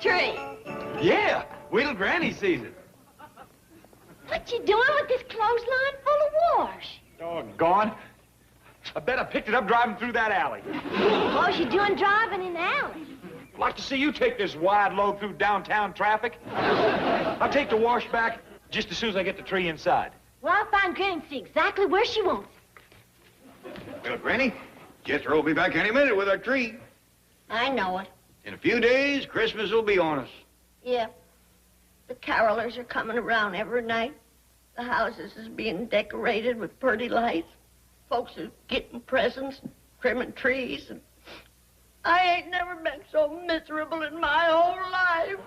tree. Yeah, wait till Granny sees it. What you doing with this clothesline full of wash? Doggone. I bet I picked it up driving through that alley. What's you doing driving in the alley? Like to see you take this wide load through downtown traffic. I'll take the wash back just as soon as I get the tree inside. Well, I'll find Granny and see exactly where she wants it. Well, Granny, Jethro will be back any minute with our tree. I know it. In a few days, Christmas will be on us. Yeah. The carolers are coming around every night. The houses is being decorated with pretty lights. Folks are getting presents, trimming trees, and I ain't never been so miserable in my whole life.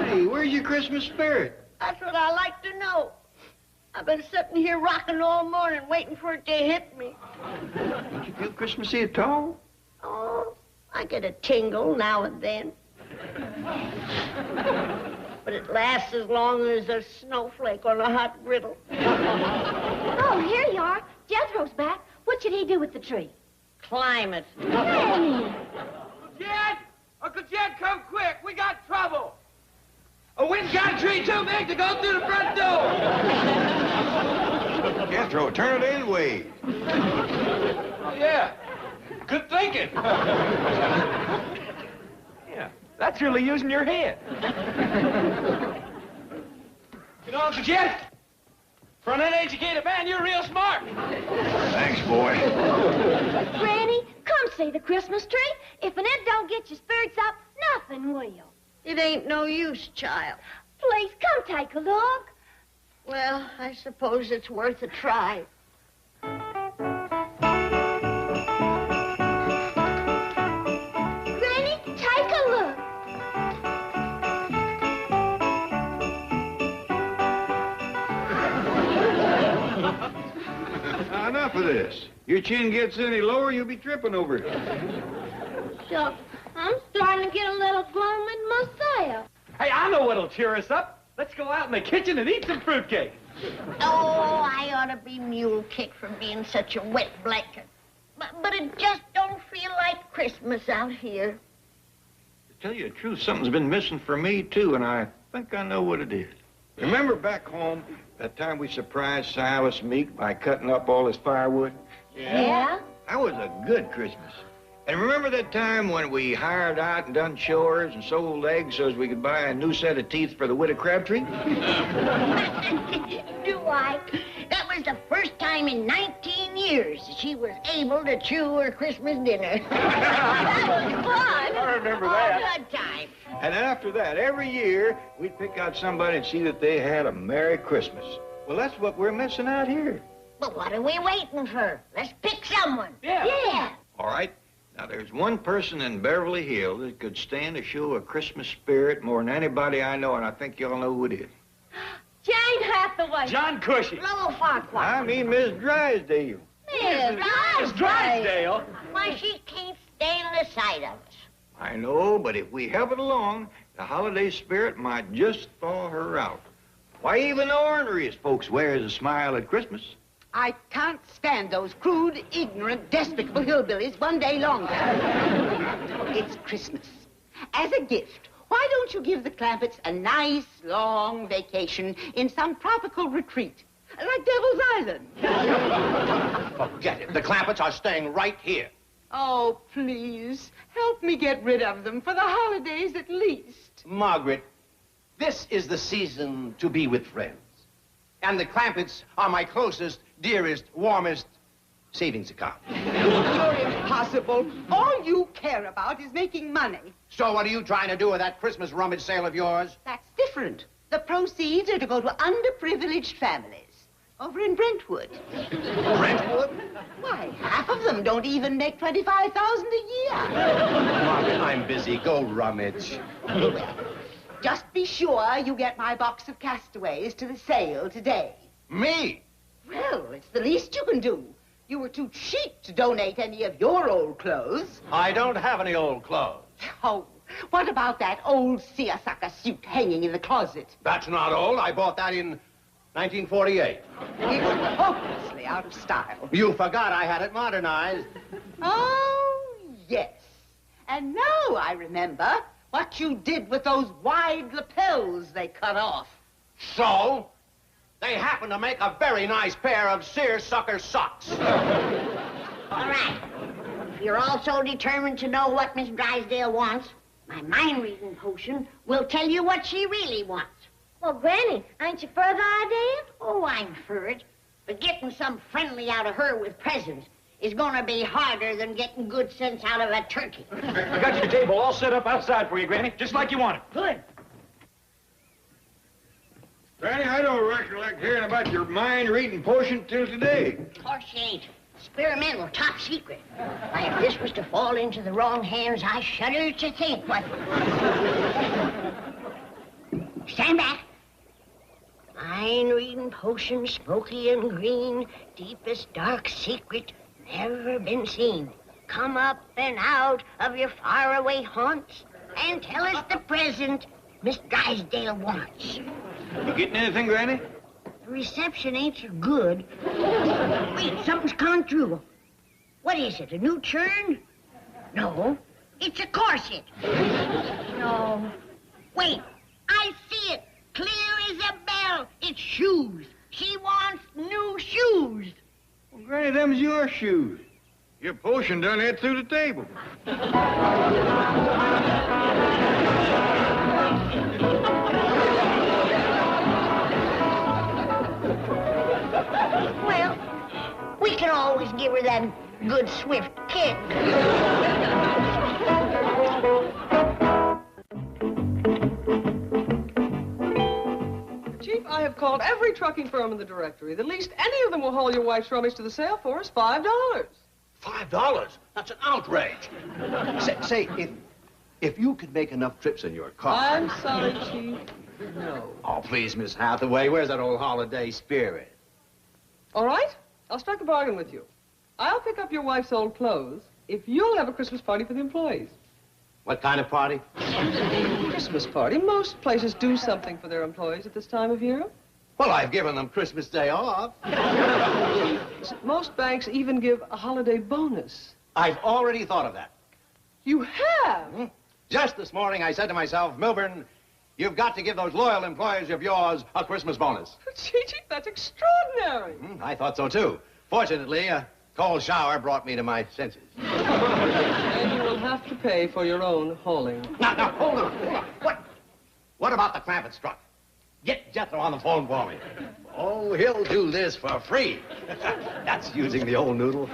Hey, where's your Christmas spirit? That's what I like to know. I've been sitting here rocking all morning waiting for it to hit me. Don't you feel Christmassy at all? Oh, I get a tingle now and then. But it lasts as long as a snowflake on a hot griddle. Oh, here you are. Jethro's back. What should he do with the tree? Climb it. Hey! Jed! Uncle Jed, come quick. We got trouble. A wind got a tree too big to go through the front door. Jethro, turn it in way. Oh, yeah. Good thinking. Yeah, that's really using your head. You know, Uncle Jed, for an uneducated man, you're real smart. Thanks, boy. Granny, come see the Christmas tree. If an it don't get your spirits up, nothing will. It ain't no use, child. Please, come take a look. Well, I suppose it's worth a try. Granny, take a look. Now, enough of this. Your chin gets any lower, you'll be tripping over it. Shucks, I'm starting to get a little gloomy myself. Hey, I know what'll cheer us up. Let's go out in the kitchen and eat some fruitcake. Oh, I ought to be mule-kicked for being such a wet blanket. But it just don't feel like Christmas out here. To tell you the truth, something's been missing for me, too, and I think I know what it is. Remember back home, that time we surprised Silas Meek by cutting up all his firewood? Yeah? That was a good Christmas. And remember that time when we hired out and done chores and sold eggs so as we could buy a new set of teeth for the widow Crabtree? Do I? That was the first time in 19 years she was able to chew her Christmas dinner. That was fun. I remember that. Good time. And after that, every year, we'd pick out somebody and see that they had a Merry Christmas. Well, that's what we're missing out here. But what are we waiting for? Let's pick someone. Yeah. All right. Now, there's one person in Beverly Hills that could stand to show a Christmas spirit more than anybody I know, and I think y'all know who it is. Jane Hathaway. John Cushing. Lowell Farquhar. I mean Miss Drysdale. Miss Drysdale. Why, she can't stand the sight of us. I know, but if we help it along, the holiday spirit might just thaw her out. Why, even the orneriest folks wears a smile at Christmas. I can't stand those crude, ignorant, despicable hillbillies one day longer. It's Christmas. As a gift, why don't you give the Clampetts a nice, long vacation in some tropical retreat, like Devil's Island? Forget it. The Clampetts are staying right here. Oh, please, help me get rid of them for the holidays at least. Margaret, this is the season to be with friends. And the Clampetts are my closest, dearest, warmest savings account. You're impossible. All you care about is making money. So what are you trying to do with that Christmas rummage sale of yours? That's different. The proceeds are to go to underprivileged families over in Brentwood. Brentwood? Why, half of them don't even make $25,000 a year. Margaret, I'm busy. Go rummage. Well, just be sure you get my box of castaways to the sale today. Me? Well, it's the least you can do. You were too cheap to donate any of your old clothes. I don't have any old clothes. Oh, what about that old seersucker suit hanging in the closet? That's not old. I bought that in 1948. It's hopelessly out of style. You forgot I had it modernized. Oh, yes. And now I remember what you did with those wide lapels they cut off. So, they happen to make a very nice pair of seersucker socks. All right. If you're all so determined to know what Miss Drysdale wants, my mind-reading potion will tell you what she really wants. Well, Granny, ain't you for the idea? Oh, I'm for it. But getting some friendly out of her with presents is going to be harder than getting good sense out of a turkey. I got your table all set up outside for you, Granny, just like you wanted. Good. Granny, I don't recollect hearing about your mind-reading potion till today. Of course you ain't. Experimental, top secret. Why, if this was to fall into the wrong hands, I shudder to think what... Stand back. Mind-reading potion, smoky and green, deepest dark secret never been seen. Come up and out of your faraway haunts and tell us the present Miss Drysdale wants. You getting anything, Granny? The reception ain't so good. Wait, something's gone through. What is it, a new churn? No, it's a corset. No. Wait, I see it. Clear as a bell. It's shoes. She wants new shoes. Well, Granny, them's your shoes. Your potion done that through the table. Well, we can always give her that good, swift kick. Chief, I have called every trucking firm in the directory. The least any of them will haul your wife's rubbish to the sale for is $5. $5? That's an outrage. Say, if you could make enough trips in your car... I'm sorry, Chief. No. Oh, please, Miss Hathaway, where's that old holiday spirit? All right, I'll strike a bargain with you. I'll pick up your wife's old clothes if you'll have a Christmas party for the employees. What kind of party? Christmas party. Most places do something for their employees at this time of year. Well, I've given them Christmas Day off. Most banks even give a holiday bonus. I've already thought of that. You have? Just this morning, I said to myself, Milburn, you've got to give those loyal employees of yours a Christmas bonus. Chief, that's extraordinary. I thought so, too. Fortunately, a cold shower brought me to my senses. And you will have to pay for your own hauling. Now, hold on. What about the Clampetts truck? Get Jethro on the phone for me. Oh, he'll do this for free. That's using the old noodle.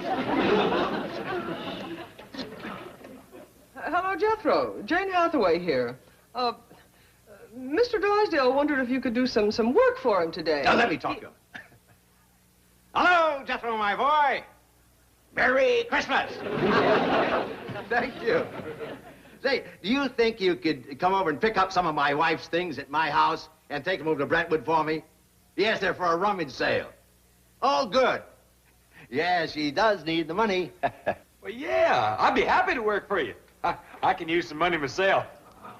Hello, Jethro. Jane Hathaway here. Mr. Drysdale wondered if you could do some work for him today. Now, let me talk to him. Hello, Jethro, my boy. Merry Christmas. Thank you. Say, do you think you could come over and pick up some of my wife's things at my house and take them over to Brentwood for me? Yes, they're for a rummage sale. Oh, good. Yeah, she does need the money. Well, yeah, I'd be happy to work for you. I can use some money myself.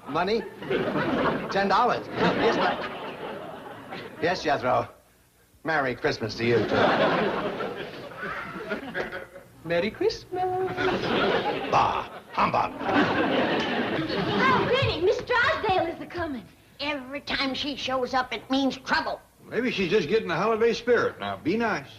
Money? $10. Yes, but... Yes, Jethro. Merry Christmas to you, too. Merry Christmas. Bah, humbug. Oh, Granny, Miss Drysdale is a-coming. Every time she shows up, it means trouble. Maybe she's just getting the holiday spirit. Now, be nice.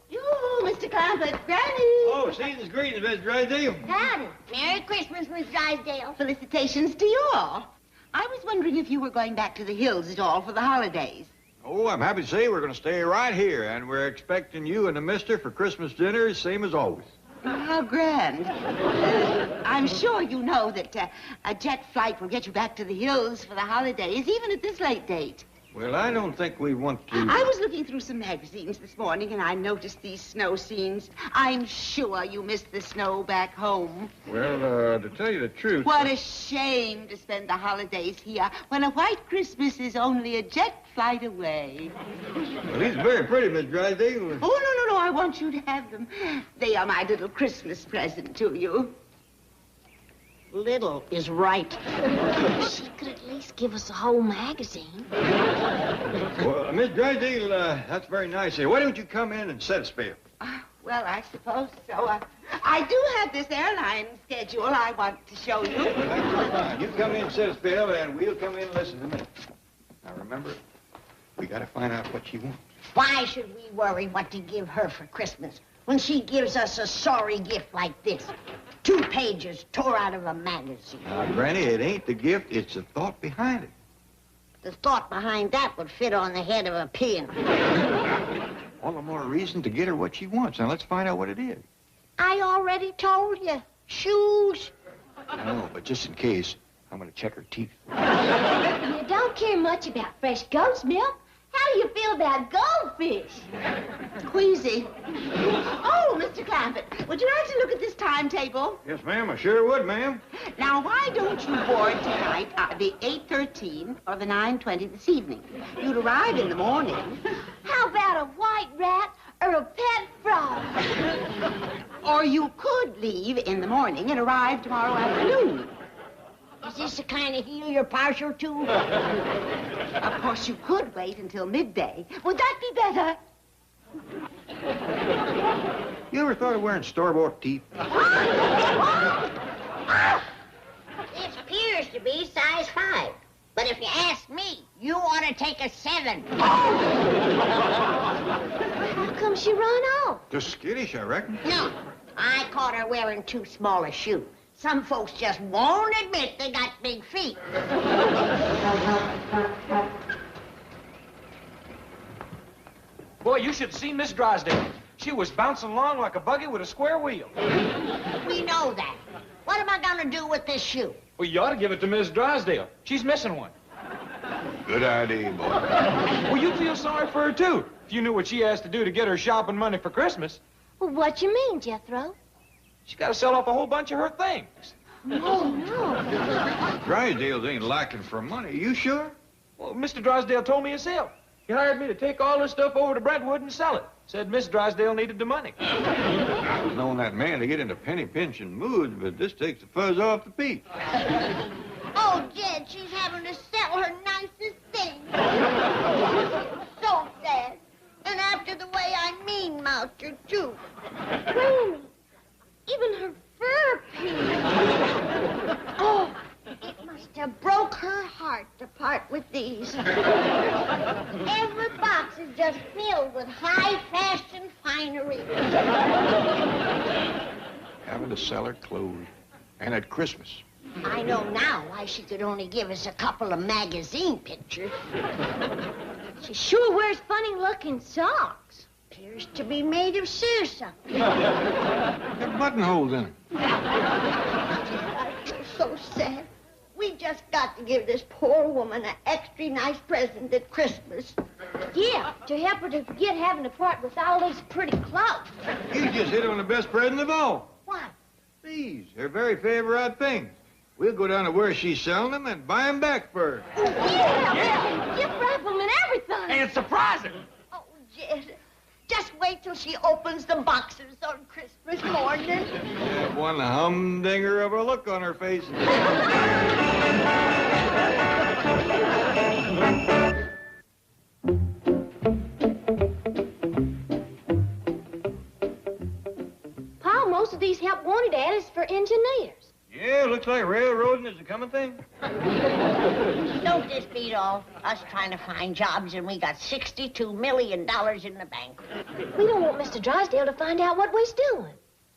You, Mr. Clampett, Granny. Oh, season's greetings, Miss Drysdale. Howdy. Merry Christmas, Miss Drysdale. Felicitations to you all. I was wondering if you were going back to the hills at all for the holidays. Oh, I'm happy to say we're going to stay right here, and we're expecting you and the mister for Christmas dinner, same as always. How grand. I'm sure you know that a jet flight will get you back to the hills for the holidays, even at this late date. Well, I don't think we want to... I was looking through some magazines this morning, and I noticed these snow scenes. I'm sure you missed the snow back home. Well, to tell you the truth... What a shame to spend the holidays here when a white Christmas is only a jet flight away. Well, these are very pretty, Miss Drysdale. Oh, no, I want you to have them. They are my little Christmas present to you. Little is right. She could at least give us a whole magazine. Well, Miss Drysdale, that's very nice. Why don't you come in and set a spell? Well, I suppose so. I do have this airline schedule I want to show you. Well, that's fine. You come in, sit still, and we'll come in and listen to me. Now, remember, we got to find out what she wants. Why should we worry what to give her for Christmas when she gives us a sorry gift like this? 2 pages tore out of a magazine. Now, Granny, it ain't the gift, it's the thought behind it. The thought behind that would fit on the head of a pin. All the more reason to get her what she wants. Now, let's find out what it is. I already told you. Shoes. I know, but just in case, I'm going to check her teeth. You don't care much about fresh goat's milk. How do you feel about goldfish? Queasy. Oh, Mr. Clampett, would you like to look at this timetable? Yes, ma'am, I sure would, ma'am. Now, why don't you board tonight at the 8:13 or the 9:20 this evening? You'd arrive in the morning. How about a white rat or a pet frog? Or you could leave in the morning and arrive tomorrow afternoon. Is this the kind of heel you're partial to? Of course, you could wait until midday. Would that be better? You ever thought of wearing store-bought teeth? This appears to be size 5. But if you ask me, you ought to take a 7. How come she run off? Just skittish, I reckon. No, I caught her wearing too small a shoe. Some folks just won't admit they got big feet. Boy, you should have seen Miss Drysdale. She was bouncing along like a buggy with a square wheel. We know that. What am I going to do with this shoe? Well, you ought to give it to Miss Drysdale. She's missing one. Good idea, boy. Well, you'd feel sorry for her, too, if you knew what she has to do to get her shopping money for Christmas. Well, what you mean, Jethro? She's got to sell off a whole bunch of her things. Oh, no. Drysdale's ain't lacking for money. You sure? Well, Mr. Drysdale told me himself. He hired me to take all this stuff over to Brentwood and sell it. Said Miss Drysdale needed the money. I've known that man to get into penny-pinching moods, but this takes the fuzz off the peach. Oh, Jed, she's having to sell her nicest thing. So sad. And after the way I mean-mouthed her, too. Granny, even her fur piece. Oh, it must have broke her heart to part with these. Every box is just filled with high-fashion finery. Having to sell her clothes. And at Christmas. I know now why she could only give us a couple of magazine pictures. She sure wears funny-looking socks. Appears to be made of seersucker. Got buttonholes in it. I feel so sad. We just got to give this poor woman an extra nice present at Christmas. Yeah, to help her to forget having to part with all these pretty clothes. You just hit on the best present of all. What? These, her very favorite things. We'll go down to where she's selling them and buy them back for her. Yeah, gift wrap them and everything. And surprise her. Oh, Jed, just wait till she opens the boxes on Christmas morning. That one humdinger of a look on her face. Pa, most of these help wanted ads is for engineers. Yeah, looks like railroading is a coming thing. Don't this beat all? Us trying to find jobs and we got $62 million in the bank. We don't want Mr. Drysdale to find out what we're doing.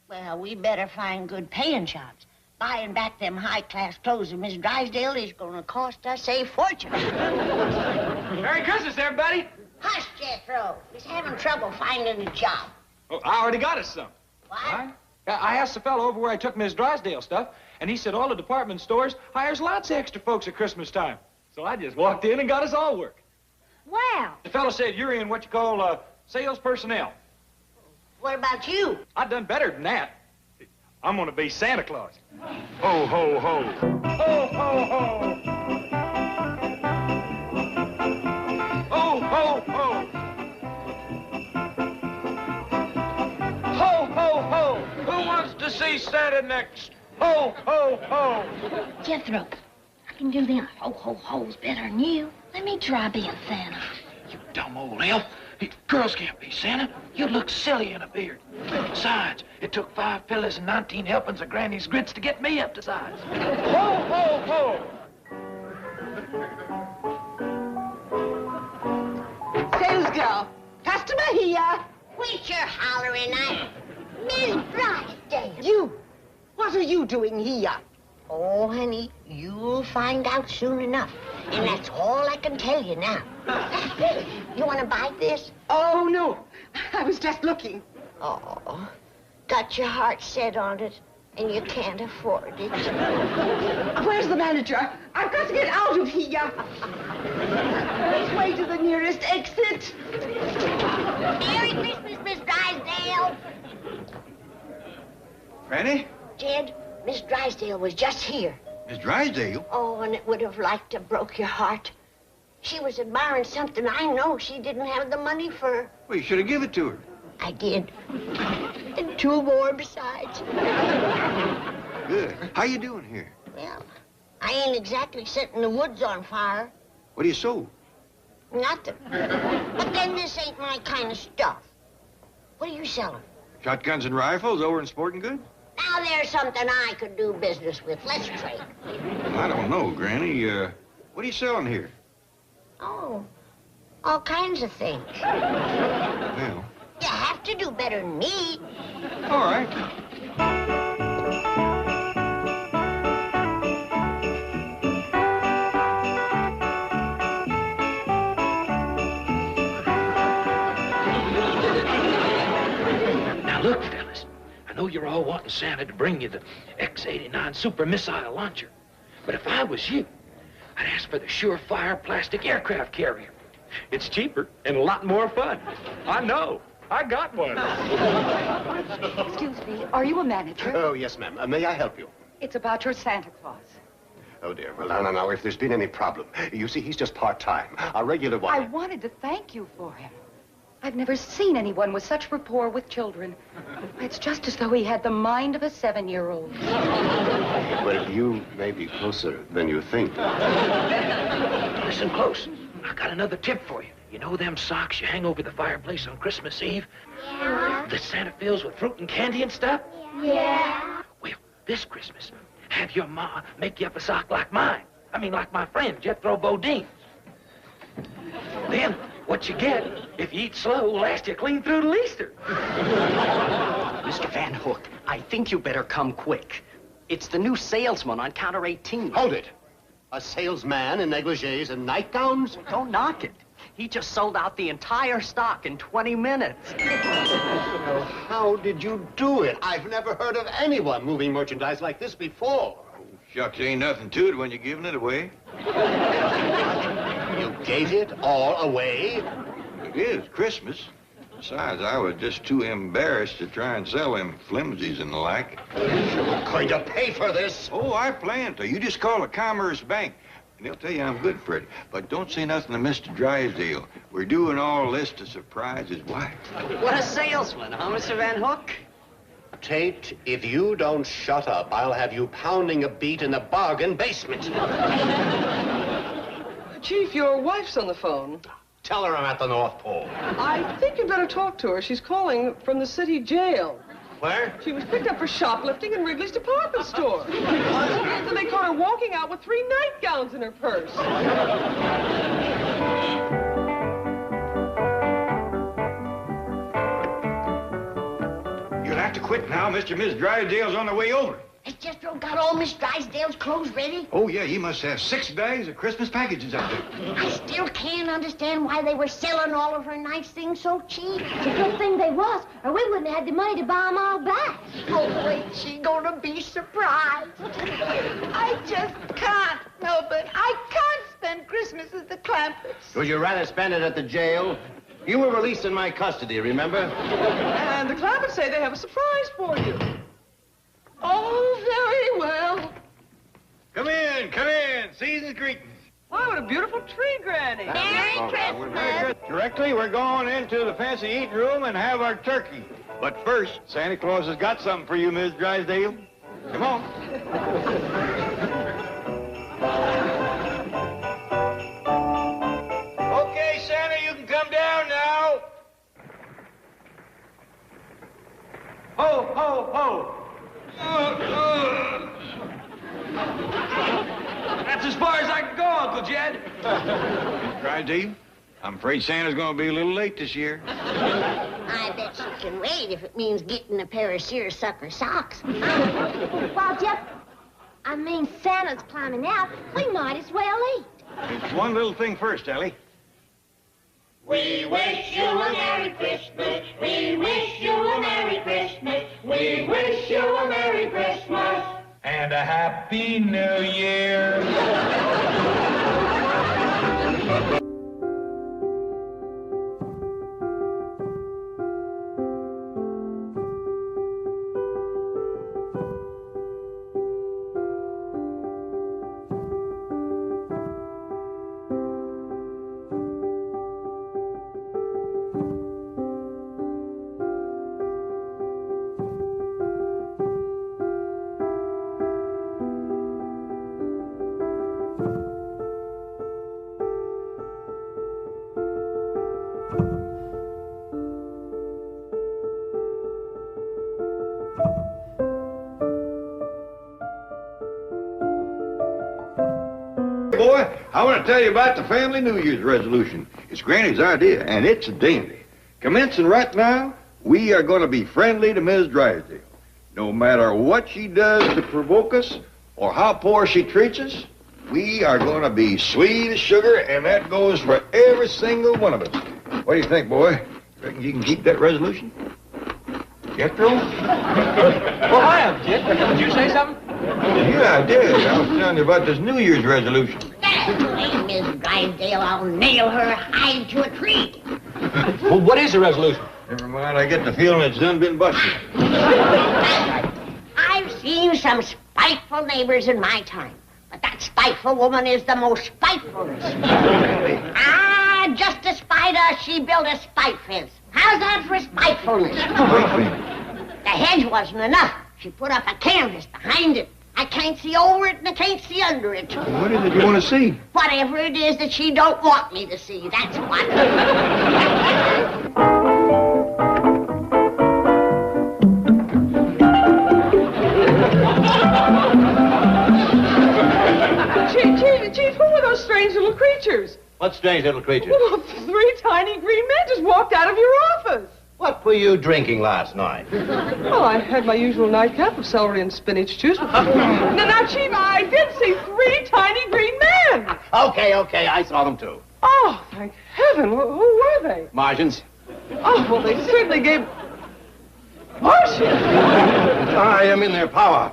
Well, we better find good paying jobs. Buying back them high-class clothes of Miss Drysdale is going to cost us a fortune. Merry Christmas, everybody. Hush, Jethro. He's having trouble finding a job. Oh, I already got us some. What? I asked the fellow over where I took Miss Drysdale stuff, and he said all the department stores hires lots of extra folks at Christmas time. So I just walked in and got us all work. Wow. The fellow said you're in what you call sales personnel. What about you? I've done better than that. I'm gonna be Santa Claus. Ho, ho, ho. Ho, ho, ho. Ho, ho, ho. Ho, ho, ho. Who wants to see Santa next? Ho, ho, ho. Jethro, I can do them ho-ho-hos better than you. Let me try being Santa. You dumb old elf. Girls can't be Santa. You'd look silly in a beard. Besides, it took 5 pillows and 19 helpings of Granny's grits to get me up to size. Ho, ho, ho! Sales girl, customer here. Quit your hollering. I'm Miss Drysdale. You, what are you doing here? Oh, honey, you'll find out soon enough. And that's all I can tell you now. You want to buy this? Oh, no. I was just looking. Oh, got your heart set on it, and you can't afford it. Where's the manager? I've got to get out of here. Let's way to the nearest exit. Merry Christmas, Miss Drysdale. Granny? Jed, Miss Drysdale was just here. Miss Drysdale? Oh, and it would have liked to broke your heart. She was admiring something I know she didn't have the money for. Well, you should have given it to her. I did. And 2 more besides. Good. How you doing here? Well, I ain't exactly setting the woods on fire. What do you sold? Nothing. But then this ain't my kind of stuff. What are you selling? Shotguns and rifles over in Sporting Goods? Now there's something I could do business with. Let's trade. I don't know, Granny. What are you selling here? Oh, all kinds of things. Well, You have to do better than me. all right. Now look, fellas, I know you're all wanting Santa to bring you the X-89 Super Missile Launcher. But if I was you, I'd ask for the Surefire plastic aircraft carrier. It's cheaper and a lot more fun. I know. I got one. Excuse me, are you a manager? Oh, yes, ma'am. May I help you? It's about your Santa Claus. Oh, dear. Well, now, if there's been any problem. You see, he's just part-time. Our regular one... I wanted to thank you for him. I've never seen anyone with such rapport with children. It's just as though he had the mind of a 7-year-old. Well, you may be closer than you think. Listen close. I got another tip for you. You know them socks you hang over the fireplace on Christmas Eve? Yeah. That Santa fills with fruit and candy and stuff? Yeah. Well, this Christmas, have your ma make you up a sock like mine. I mean, like my friend, Jethro Bodine's. Then, what you get, if you eat slow, will last you clean through to Easter. Mr. Van Hook, I think you better come quick. It's the new salesman on counter 18. Hold it. A salesman in negligees and nightgowns? Don't knock it. He just sold out the entire stock in 20 minutes. Well, how did you do it? I've never heard of anyone moving merchandise like this before. Shucks, ain't nothing to it when you're giving it away. You gave it all away? It is Christmas. Besides, I was just too embarrassed to try and sell them flimsies and the like. You're going to pay for this. Oh, I plan to. You just call the Commerce Bank, and they'll tell you I'm good for it. But don't say nothing to Mr. Drysdale. We're doing all this to surprise his wife. What a salesman, huh, Mr. Van Hook? Tate, if you don't shut up, I'll have you pounding a beat in the bargain basement. Chief, your wife's on the phone. Tell her I'm at the North Pole. I think you'd better talk to her. She's calling from the city jail. Where? She was picked up for shoplifting in Wrigley's department store. Then they caught her walking out with 3 nightgowns in her purse. You'll have to quit now. Mr. and Miss Drysdale's on the way over. Has Jethro got all Miss Drysdale's clothes ready? Oh, yeah, he must have 6 bags of Christmas packages out there. I still can't understand why they were selling all of her nice things so cheap. It's a good thing they was, or we wouldn't have had the money to buy them all back. Oh, wait, she's gonna be surprised. I just can't help it. I can't spend Christmas at the Clampetts. Would you rather spend it at the jail? You were released in my custody, remember? And the Clampetts say they have a surprise for you. Oh, very well. Come in, come in. Season's greetings. Why, what a beautiful tree, Granny. Merry Christmas. Directly, we're going into the fancy eating room and have our turkey. But first, Santa Claus has got something for you, Miss Drysdale. Come on. Okay, Santa, you can come down now. Uncle Jed. Drysdale, I'm afraid Santa's going to be a little late this year. I bet she can wait if it means getting a pair of seersucker socks. Well, Jeff, I mean, Santa's climbing out. We might as well eat. It's one little thing first, Ellie. We wish you a Merry Christmas. We wish you a Merry Christmas. We wish you a Merry Christmas. And a Happy New Year. Boy, I want to tell you about the family New Year's resolution. It's Granny's idea, and it's a dandy. Commencing right now, we are going to be friendly to Ms. Drysdale. No matter what she does to provoke us or how poor she treats us, we are going to be sweet as sugar, and that goes for every single one of us. What do you think, boy? Reckon you can keep that resolution? Jethro? Well, hi, Uncle Jed. Did you say something? Yeah, I did. I was telling you about this New Year's resolution. That's right, Miss Drysdale. I'll nail her hide to a tree. Well, what is the resolution? Never mind, I get the feeling it's done been busted. I've seen some spiteful neighbors in my time, but that spiteful woman is the most spitefulest. Just to spite us, she built a spite fence. How's that for spitefulness? The hedge wasn't enough. She put up a canvas behind it. I can't see over it and I can't see under it. What is it you want to see? Whatever it is that she don't want me to see, that's what. Chief, who were those strange little creatures? What strange little creatures? Well, 3 tiny green men just walked out of your office. What were you drinking last night? Well, I had my usual nightcap of celery and spinach juice. Now, Chief, I did see 3 tiny green men. Okay, I saw them too. Oh, thank heaven. Who were they? Margins? Oh, well, they certainly gave... Martians? I am in their power.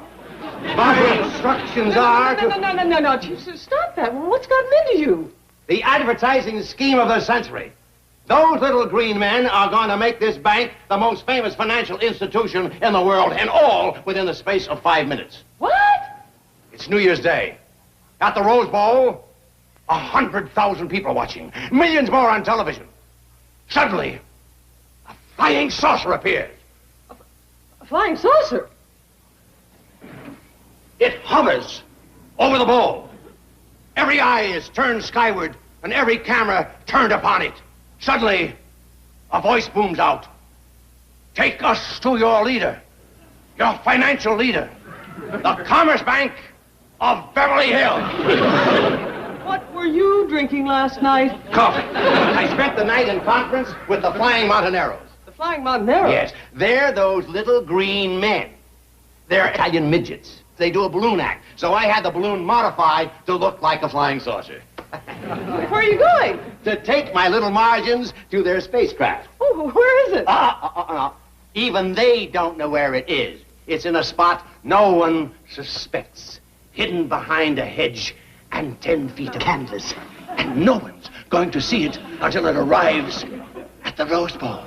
My instructions are to... No, Chief, stop that. What's gotten into you? The advertising scheme of the century. Those little green men are going to make this bank the most famous financial institution in the world, and all within the space of 5 minutes. What? It's New Year's Day. At the Rose Bowl, 100,000 people watching. Millions more on television. Suddenly, a flying saucer appears. A flying saucer? It hovers over the bowl. Every eye is turned skyward, and every camera turned upon it. Suddenly, a voice booms out. Take us to your leader, your financial leader, the Commerce Bank of Beverly Hills. What were you drinking last night? Coffee. I spent the night in conference with the Flying Montaneros. The Flying Montaneros? Yes, they're those little green men. They're Italian midgets. They do a balloon act, so I had the balloon modified to look like a flying saucer. Where are you going? To take my little Margins to their spacecraft. Oh, where is it? Even they don't know where it is. It's in a spot no one suspects. Hidden behind a hedge and 10 feet of canvas. And no one's going to see it until it arrives at the Rose Bowl.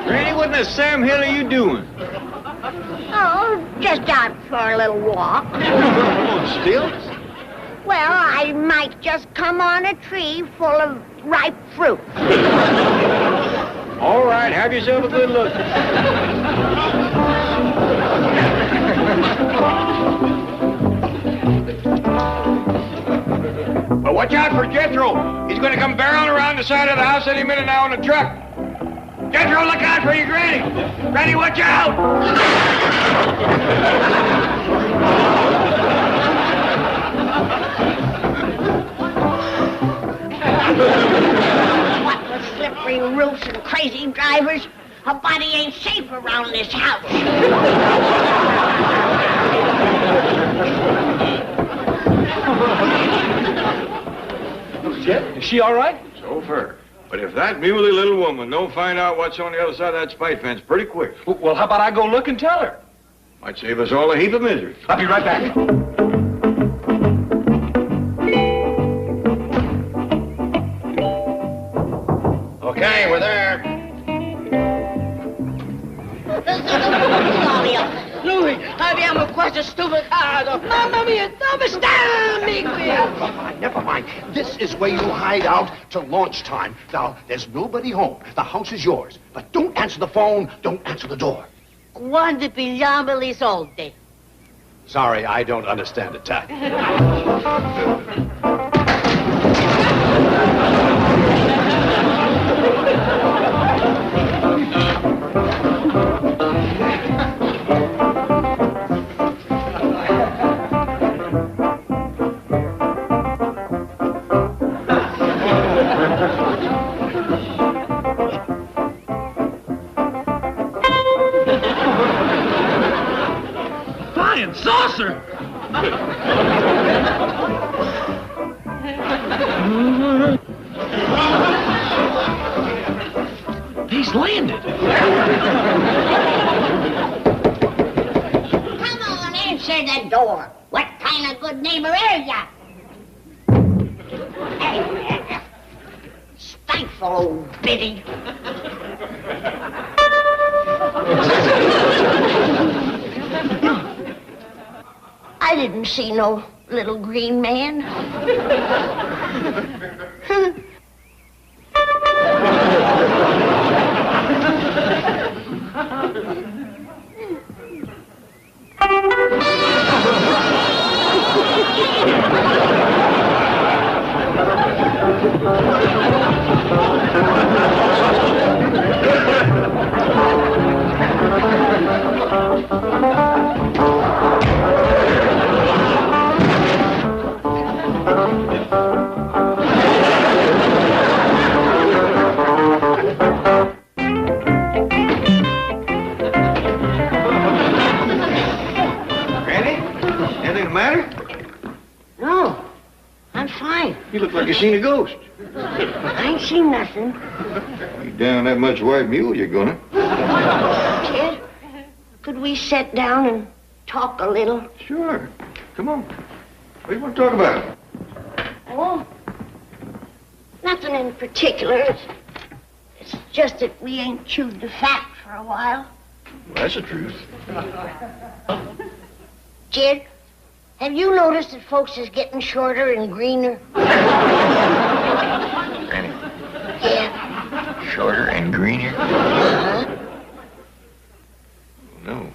Granny, what in the Sam Hill are you doing? Oh, just out for a little walk. On stilts? Well, I might just come on a tree full of ripe fruit. All right, have yourself a good look. Well, watch out for Jethro. He's going to come barreling around the side of the house any minute now in a truck. Jethro, look out for your granny. Granny, watch out. What with slippery roofs and crazy drivers, a body ain't safe around this house. Jet, is she all right? So far. But if that muley little woman don't find out what's on the other side of that spite fence pretty quick. Well, how about I go look and tell her? Might save us all a heap of misery. I'll be right back. Okay, we're there. Louis, abbiamo quasi stupicato. Mamma mia, dove sta, Never mind. This is where you hide out till launch time. Now, there's nobody home. The house is yours. But don't answer the phone. Don't answer the door. Quando pigliamo le soldi? Sorry, I don't understand Italian. Flying saucer! He's landed. Come on, answer the door. What kind of good neighbor are ya? Hey, spiteful old biddy. I didn't see no little green man. You look like you seen a ghost. I ain't seen nothing. You down that much white mule, you're gonna. Kid, could we sit down and talk a little? Sure. Come on. What do you want to talk about? Oh, nothing in particular. It's just that we ain't chewed the fat for a while. Well, that's the truth. Kid, have you noticed that folks is getting shorter and greener? Granny. Yeah. Shorter and greener? Uh-huh. No.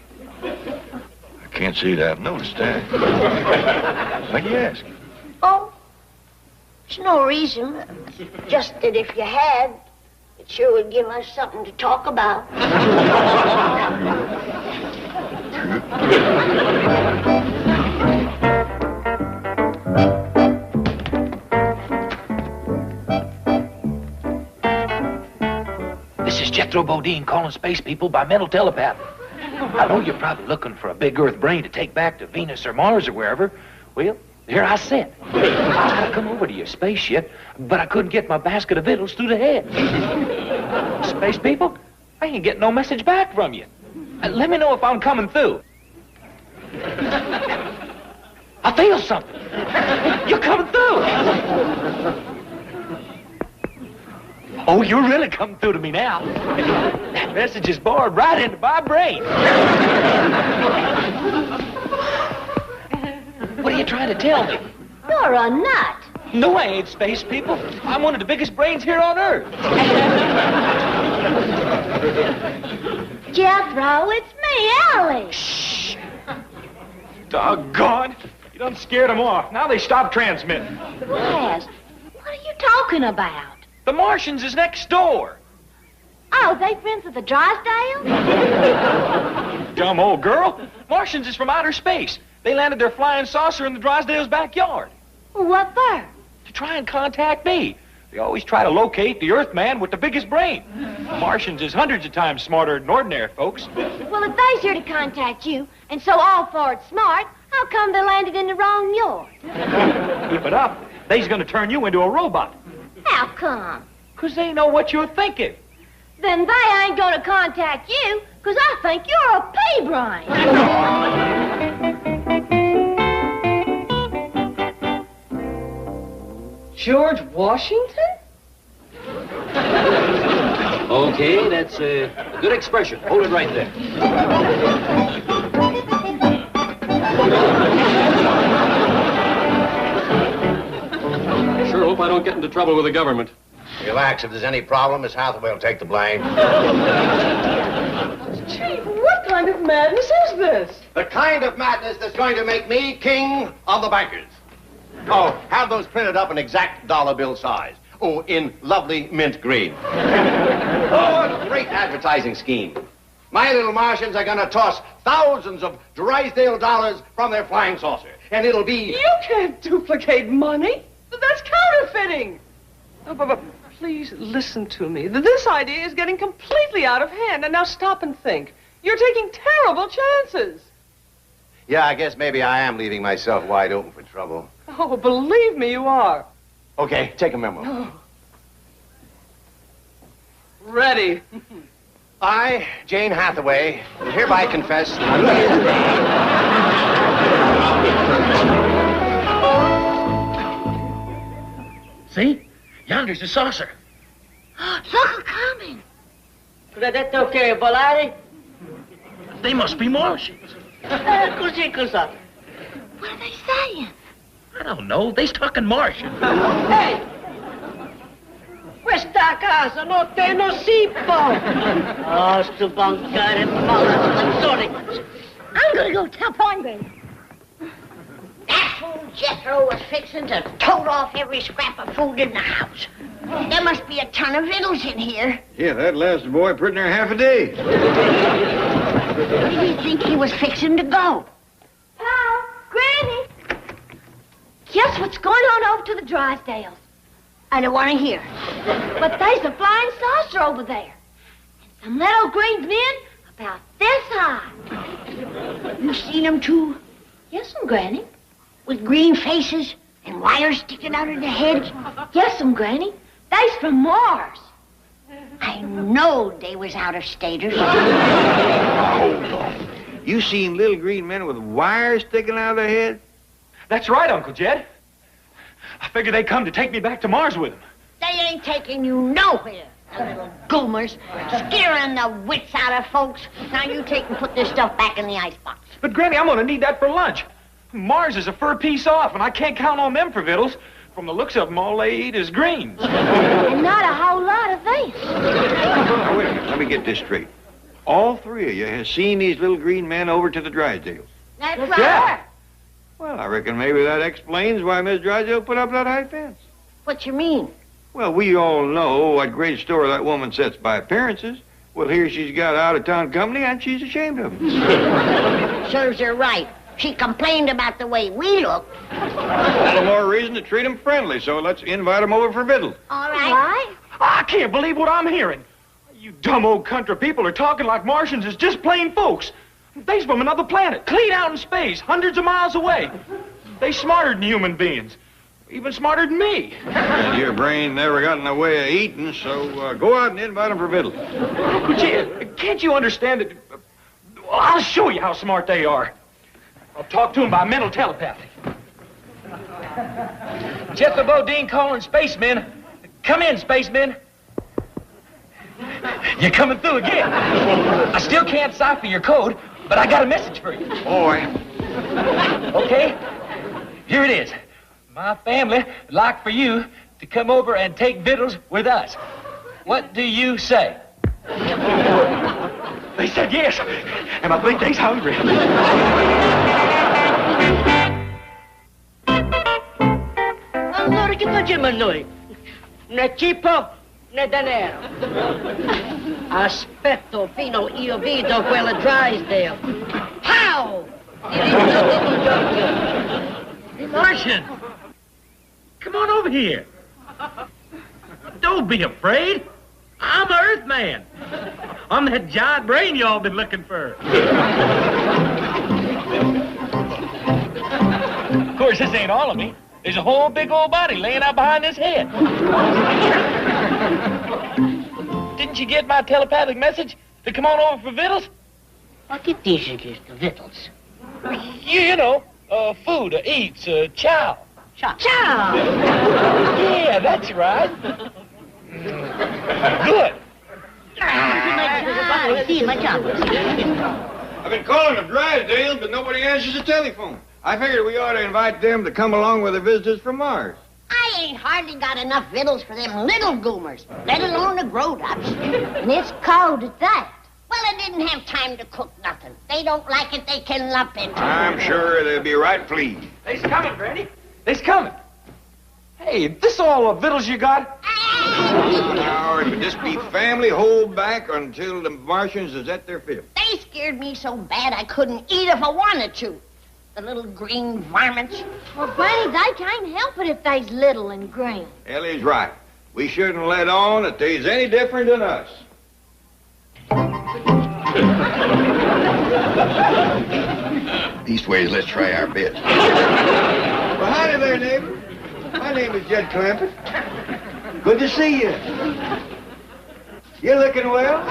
I can't say that I've noticed that. Why'd you ask? Oh, there's no reason. Just that if you had, it sure would give us something to talk about. This is Jethro Bodine calling space people by mental telepath. I know you're probably looking for a big Earth brain to take back to Venus or Mars or wherever. Well, here I sit. I come over to your spaceship, but I couldn't get my basket of victuals through the head. Space people, I ain't getting no message back from you. Let me know if I'm coming through. I feel something. You're coming through. Oh, you're really coming through to me now. That message is bored right into my brain. What are you trying to tell me? You're a nut. No, I ain't, space people. I'm one of the biggest brains here on Earth. Jethro, it's me, Ellie. Shh. Doggone. You done scared them off. Now they stop transmitting. Yes. What are you talking about? The Martians is next door. Oh, they friends with the Drysdales? Dumb old girl. Martians is from outer space. They landed their flying saucer in the Drysdales' backyard. Well, what for? To try and contact me. They always try to locate the Earthman with the biggest brain. Martians is hundreds of times smarter than ordinary folks. Well, if they's here to contact you, and so all for it smart, how come they landed in the wrong yard? Keep it up. They's gonna turn you into a robot. How come? 'Cause they know what you're thinking. Then they ain't gonna contact you, 'cause I think you're a pea brain. George Washington? Okay, that's a good expression. Hold it right there. Sure hope I don't get into trouble with the government. Relax. If there's any problem, Miss Hathaway will take the blame. Chief, what kind of madness is this? The kind of madness that's going to make me king of the bankers. Oh, have those printed up in exact dollar bill size. Oh, in lovely mint green. Oh, a great advertising scheme. My little Martians are going to toss thousands of Drysdale dollars from their flying saucer. And it'll be... You can't duplicate money. That's counterfeiting. Oh, but please listen to me. This idea is getting completely out of hand. And now stop and think. You're taking terrible chances. Yeah, I guess maybe I am leaving myself wide open for trouble. Oh, believe me, you are. Okay, take a memo. Oh. Ready. I, Jane Hathaway, do hereby confess that See? Yonder's the saucer. Look, coming. Credetto che volare? They must be Martians. Così cosa? What are they saying? I don't know. They's talking Martian. Hey! Questa casa non te nocipo! Oh, sto bancare male. Sorry. I'm gonna go tell Poingrave. That fool Jethro was fixing to tote off every scrap of food in the house. There must be a ton of victuals in here. Yeah, that lasted boy pretty near half a day. Where do you think he was fixing to go? Pa, Granny. Guess what's going on over to the Drysdales? I don't want to hear. But there's a flying saucer over there. And some little green men about this high. You seen them too? Yes'm, Granny. With green faces and wires sticking out of their heads? Yes'm, Granny. They's from Mars. I know they was out of staters. Hold on. You seen little green men with wires sticking out of their heads? That's right, Uncle Jed. I figured they'd come to take me back to Mars with them. They ain't taking you nowhere, the little goomers, scaring the wits out of folks. Now you take and put this stuff back in the icebox. But, Granny, I'm gonna need that for lunch. Mars is a fur piece off, and I can't count on them for victuals. From the looks of them, all they eat is greens. And not a whole lot of this. Now, wait a minute. Let me get this straight. All three of you have seen these little green men over to the Drysdales. That's right. Yeah. Well, I reckon maybe that explains why Miss Drysdale put up that high fence. What you mean? Well, we all know what great store that woman sets by appearances. Well, here she's got out-of-town company, and she's ashamed of it. Serves her right. She complained about the way we looked. All the more reason to treat them friendly, so let's invite them over for victuals. All right. I can't believe what I'm hearing. You dumb old country people are talking like Martians is just plain folks. They's from another planet, clean out in space, hundreds of miles away. They smarter than human beings, even smarter than me. And your brain never got in the way of eating, so go out and invite them for victuals. Can't you understand it? I'll show you how smart they are. I'll talk to them by mental telepathy. Jethro Bodine calling spacemen. Come in, spacemen. You're coming through again. I still can't cipher your code, but I got a message for you. Boy. Okay, here it is. My family would like for you to come over and take victuals with us. What do you say? They said yes, and I think they's hungry. Allora che facciamo noi? Né cibo né denaro. Aspetto fino io vedo quella Drysdale. How? Hey, Martian! Come on over here. Don't be afraid. I'm an Earthman. I'm that giant brain y'all been looking for. Of course, this ain't all of me. There's a whole big old body laying out behind this head. Didn't you get my telepathic message to come on over for victuals? What it is against the victuals? You know, food, eats, chow. Chow. Yeah, that's right. Good. I've been calling the Drysdales, but nobody answers the telephone. I figured we ought to invite them to come along with the visitors from Mars. I ain't hardly got enough victuals for them little goomers, let alone the grown-ups. And it's cold at that. Well, I didn't have time to cook nothing. They don't like it, they can lump into it. I'm sure they'll be right pleased. They's coming, Granny. They's coming. Hey, this all the victuals you got? Now, it would just be family hold back until the Martians is at their fill. They scared me so bad I couldn't eat if I wanted to. The little green varmints. Well, Granny, they can't help it if they's little and green. Ellie's right. We shouldn't let on that they's any different than us. Leastways, let's try our best. Well, howdy there, neighbor. My name is Jed Clampetts. Good to see you. You're looking well.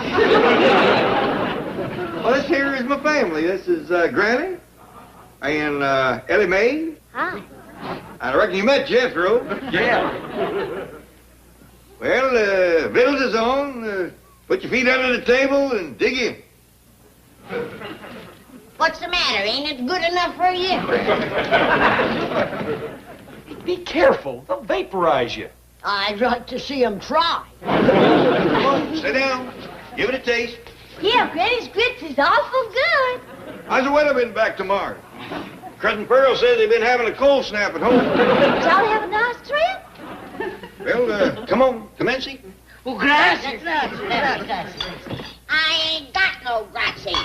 Well, this here is my family. This is Granny and Ellie Mae. Huh? I reckon you met Jethro. Yeah. Well, victuals is on. Put your feet under the table and dig in. What's the matter? Ain't it good enough for you? Be careful. They'll vaporize you. I'd like to see them try. Come on, sit down. Give it a taste. Yeah, Granny's grits is awful good. How's the weather been back to Mars? Cousin Pearl says they've been having a cold snap at home. Did y'all have a nice trip? Well, come on, commencey. Oh, grazie. I ain't got no grazie.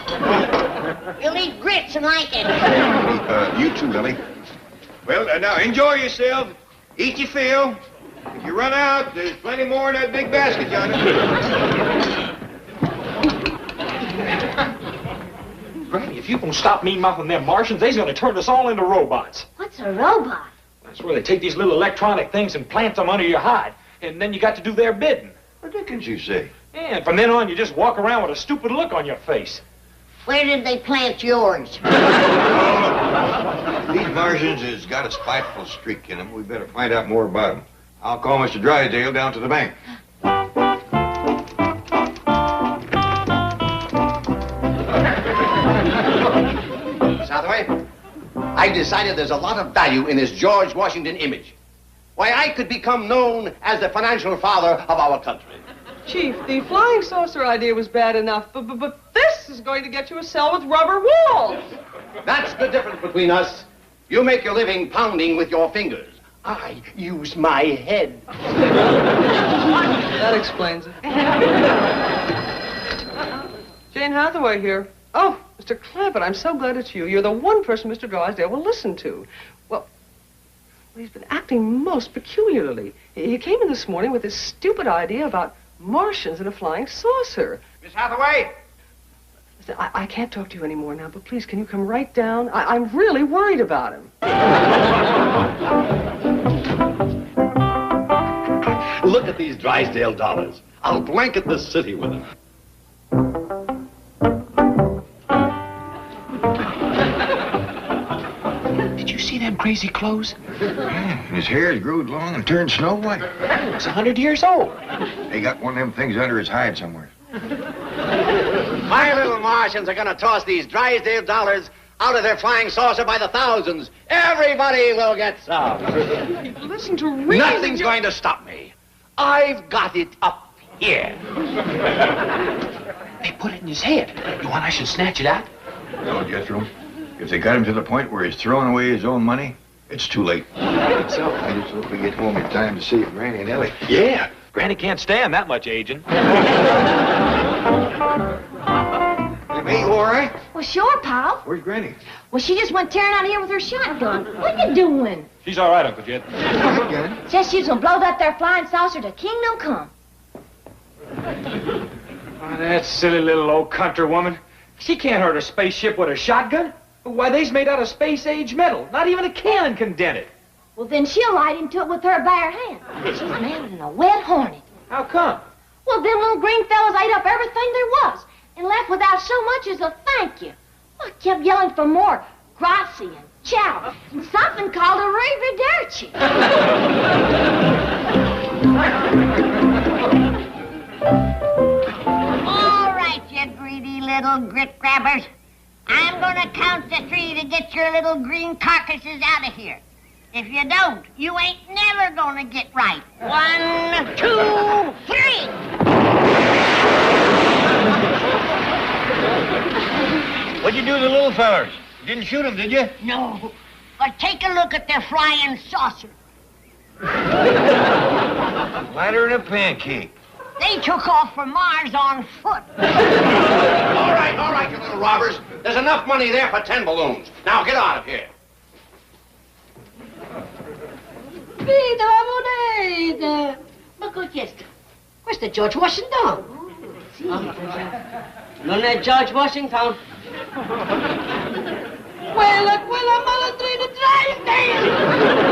You'll eat grits and like it. You too, Ellie. Well, now, enjoy yourself. Eat your fill. If you run out, there's plenty more in that big basket, Johnny. Granny, if you don't stop me mouthing them Martians, they's gonna turn us all into robots. What's a robot? That's where they take these little electronic things and plant them under your hide, and then you got to do their bidding. What dickens you say? And from then on, you just walk around with a stupid look on your face. Where did they plant yours? These Martians has got a spiteful streak in them. We better find out more about them. I'll call Mr. Drysdale down to the bank. Southway, I've decided there's a lot of value in this George Washington image. Why, I could become known as the financial father of our country. Chief, the flying saucer idea was bad enough, but this is going to get you a cell with rubber walls. That's the difference between us. You make your living pounding with your fingers. I use my head. That explains it. Jane Hathaway here. Oh, Mr. Clampett, I'm so glad it's you. You're the one person Mr. Drysdale will listen to. Well, he's been acting most peculiarly. He came in this morning with this stupid idea about Martians in a flying saucer. Miss Hathaway! Listen, I can't talk to you anymore now, but please, can you come right down? I'm really worried about him. Look at these Drysdale dollars. I'll blanket the city with them. Did you see them crazy clothes? Yeah, his hair's growed long and turned snow white. He's 100 years old. They got one of them things under his hide somewhere. My little Martians are going to toss these Drysdale dollars out of their flying saucer by the thousands. Everybody will get some. Listen to reason. Nothing's going to stop me. I've got it up here. They put it in his head. You want I should snatch it out? No, Jethro. If they got him to the point where he's throwing away his own money, It's too late. I think so. I just hope we get home in time to save Granny and Ellie. Yeah. Granny can't stand that much aging. Hey, May, you all right? Well, sure, Paul. Where's Granny? Well, she just went tearing out here with her shotgun. What are you doing? She's all right, Uncle Jed. Shotgun? Says she's gonna blow that there flying saucer to kingdom come. Oh, that silly little old country woman. She can't hurt a spaceship with a shotgun. Why, they's made out of space-age metal. Not even a cannon can dent it. Well, then she'll light into it with her bare hand. She's manning a wet hornet. How come? Well, them little green fellas ate up everything there was and left without so much as a thank you. I kept yelling for more grazie and ciao and something called a arrivederci. All right, you greedy little grit grabbers. I'm gonna count to 3 to get your little green carcasses out of here. If you don't, you ain't never gonna get right. 1, 2, 3. What'd you do to the little fellers? You didn't shoot them, did you? No, but take a look at their flying saucer. Lighter than a pancake. They took off for Mars on foot. All right, you little robbers. There's enough money there for 10 balloons. Now get out of here. Vida, ma questo? Questo è George Washington. Sì. Non è George Washington. Quella malandrina, dai!